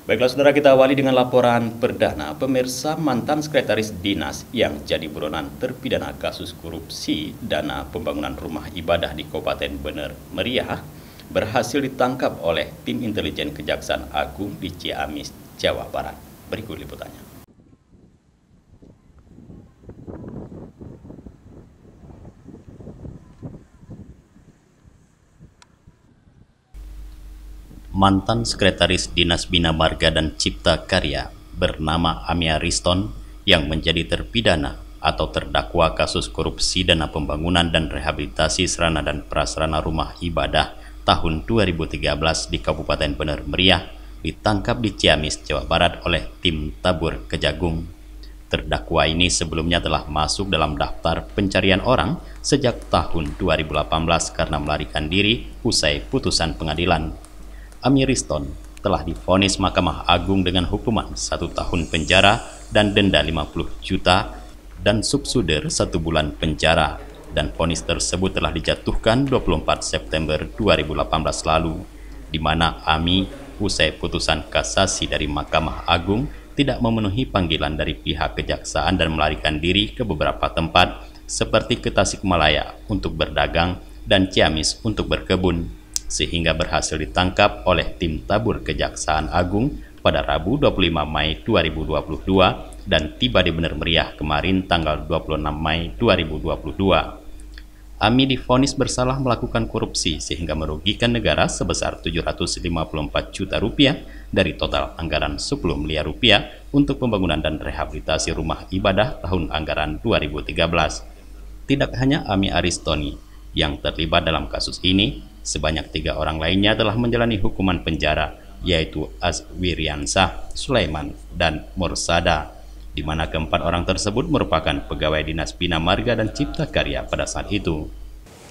Baiklah saudara, kita awali dengan laporan perdana. Pemirsa, mantan sekretaris dinas yang jadi buronan terpidana kasus korupsi dana pembangunan rumah ibadah di Kabupaten Bener Meriah berhasil ditangkap oleh tim intelijen Kejaksaan Agung di Ciamis, Jawa Barat. Berikut liputannya. Mantan sekretaris Dinas Bina Marga dan Cipta Karya bernama Ami Ariston yang menjadi terpidana atau terdakwa kasus korupsi dana pembangunan dan rehabilitasi sarana dan prasarana rumah ibadah tahun 2013 di Kabupaten Bener Meriah ditangkap di Ciamis, Jawa Barat oleh tim Tabur Kejagung. Terdakwa ini sebelumnya telah masuk dalam daftar pencarian orang sejak tahun 2018 karena melarikan diri usai putusan pengadilan. Ami Ariston telah divonis Mahkamah Agung dengan hukuman 1 tahun penjara dan denda 50 juta dan subsidiar 1 bulan penjara, dan vonis tersebut telah dijatuhkan 24 September 2018 lalu, di mana Ami usai putusan kasasi dari Mahkamah Agung tidak memenuhi panggilan dari pihak kejaksaan dan melarikan diri ke beberapa tempat seperti ke Tasikmalaya untuk berdagang dan Ciamis untuk berkebun, sehingga berhasil ditangkap oleh tim Tabur Kejaksaan Agung pada Rabu 25 Mei 2022 dan tiba di Bener Meriah kemarin tanggal 26 Mei 2022. Ami divonis bersalah melakukan korupsi sehingga merugikan negara sebesar 754 juta rupiah dari total anggaran 10 miliar rupiah untuk pembangunan dan rehabilitasi rumah ibadah tahun anggaran 2013. Tidak hanya Ami Aristoni yang terlibat dalam kasus ini, sebanyak 3 orang lainnya telah menjalani hukuman penjara, yaitu Aswiriansah, Sulaiman, dan Mursada, di mana keempat orang tersebut merupakan pegawai Dinas Bina Marga dan Cipta Karya pada saat itu.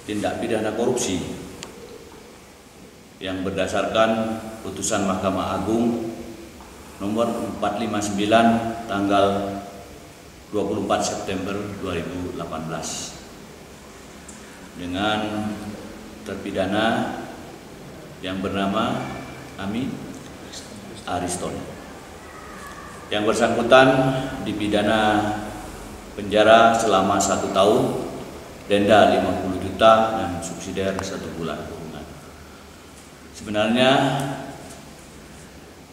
Tindak pidana korupsi yang berdasarkan putusan Mahkamah Agung nomor 459 tanggal 24 September 2018 dengan terpidana yang bernama Ami Ariston. Yang bersangkutan dipidana penjara selama 1 tahun, denda 50 juta dan subsidiar 1 bulan kurungan. Sebenarnya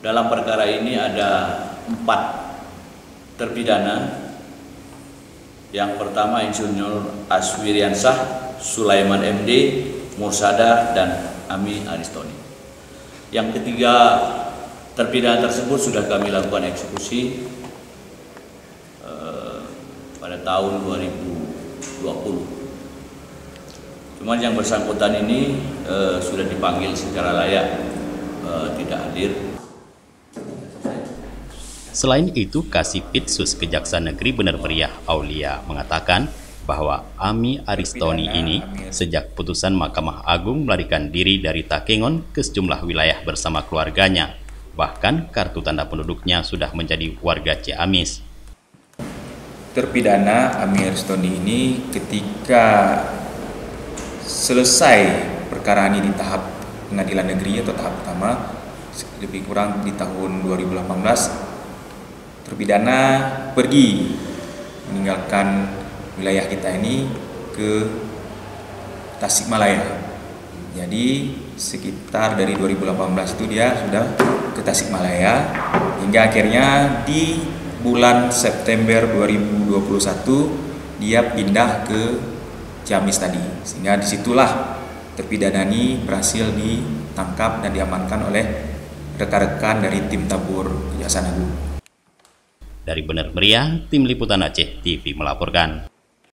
dalam perkara ini ada 4 terpidana. Yang pertama Insinyur Aswiriansah, Sulaiman MD, Mursada, dan Ami Aristoni. Yang ketiga terpidana tersebut sudah kami lakukan eksekusi pada tahun 2020. Cuman yang bersangkutan ini sudah dipanggil secara layak, tidak hadir. Selain itu, Kasipitsus Kejaksaan Negeri Bener Meriah Aulia mengatakan bahwa Ami Aristoni ini sejak putusan Mahkamah Agung melarikan diri dari Takengon ke sejumlah wilayah bersama keluarganya. Bahkan kartu tanda penduduknya sudah menjadi warga Ciamis. Terpidana Ami Aristoni ini ketika selesai perkara ini di tahap pengadilan negeri atau tahap pertama, lebih kurang di tahun 2018, terpidana pergi meninggalkan wilayah kita ini ke Tasikmalaya. Jadi sekitar dari 2018 itu dia sudah ke Tasikmalaya hingga akhirnya di bulan September 2021 dia pindah ke Ciamis tadi, sehingga disitulah terpidana ini berhasil ditangkap dan diamankan oleh rekan-rekan dari tim Tabur Kejaksaan Agung. Dari Bener Meriah, Tim Liputan Aceh TV melaporkan.